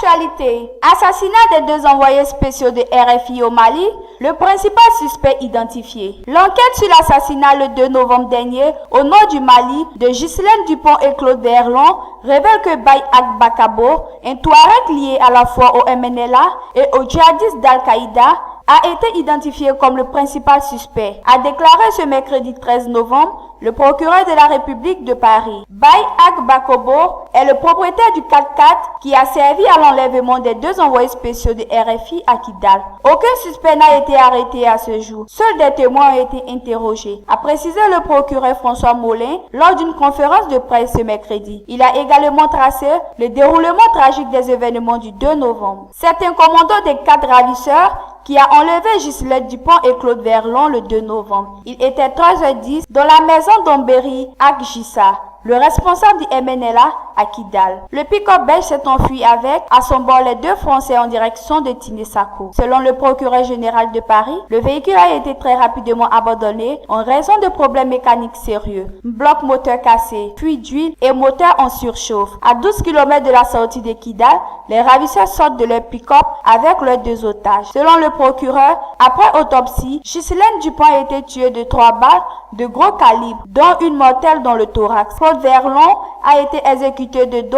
Actualité. Assassinat des 2 envoyés spéciaux de RFI au Mali, le principal suspect identifié. L'enquête sur l'assassinat le 2 novembre dernier au nord du Mali de Ghislaine Dupont et Claude Verlon révèle que Baye Bakabo, un Touareg lié à la fois au MNLA et aux djihadistes d'Al-Qaïda, a été identifié comme le principal suspect, a déclaré ce mercredi 13 novembre le procureur de la République de Paris. Baye Bakabo est le propriétaire du 4x4 qui a servi à l'enlèvement des 2 envoyés spéciaux de RFI à Kidal. Aucun suspect n'a été arrêté à ce jour. Seuls des témoins ont été interrogés, a précisé le procureur François Molin lors d'une conférence de presse ce mercredi. Il a également tracé le déroulement tragique des événements du 2 novembre. Certains commandants des 4 ravisseurs qui a enlevé Ghislaine Dupont et Claude Verlon le 2 novembre. Il était 3h10 dans la maison d'Ombéry à Gissa, le responsable du MNLA à Kidal. Le pick-up belge s'est enfui avec, à son bord, les 2 Français en direction de Tinésako. Selon le procureur général de Paris, le véhicule a été très rapidement abandonné en raison de problèmes mécaniques sérieux. Bloc moteur cassé, fuite d'huile et moteur en surchauffe. À 12 km de la sortie de Kidal, les ravisseurs sortent de leur pick-up avec leurs 2 otages. Selon le procureur, après autopsie, Ghislaine Dupont a été tuée de 3 balles de gros calibre, dont une mortelle dans le thorax. Claude Verlon a été exécuté de dos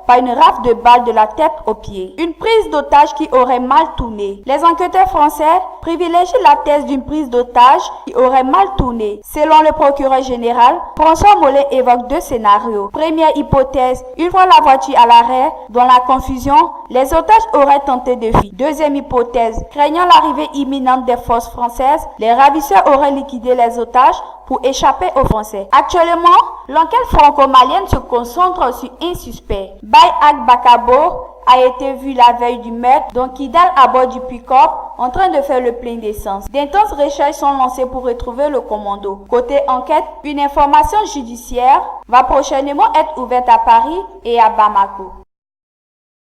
par une rafle de balles de la tête aux pieds. Une prise d'otage qui aurait mal tourné. Les enquêteurs français privilégient la thèse d'une prise d'otage qui aurait mal tourné. Selon le procureur général, François Mollet évoque 2 scénarios. Première hypothèse, une fois la voiture à l'arrêt, dans la confusion, les otages auraient tenté de fuir. Deuxième hypothèse, craignant l'arrivée imminente des forces françaises, les ravisseurs auraient liquidé les otages pour échapper aux Français. Actuellement, l'enquête franco-malienne se concentre sur un suspect. Baye Bakabo a été vu la veille du meurtre dans Kidal à bord du pick-up en train de faire le plein d'essence. D'intenses recherches sont lancées pour retrouver le commando. Côté enquête, une information judiciaire va prochainement être ouverte à Paris et à Bamako.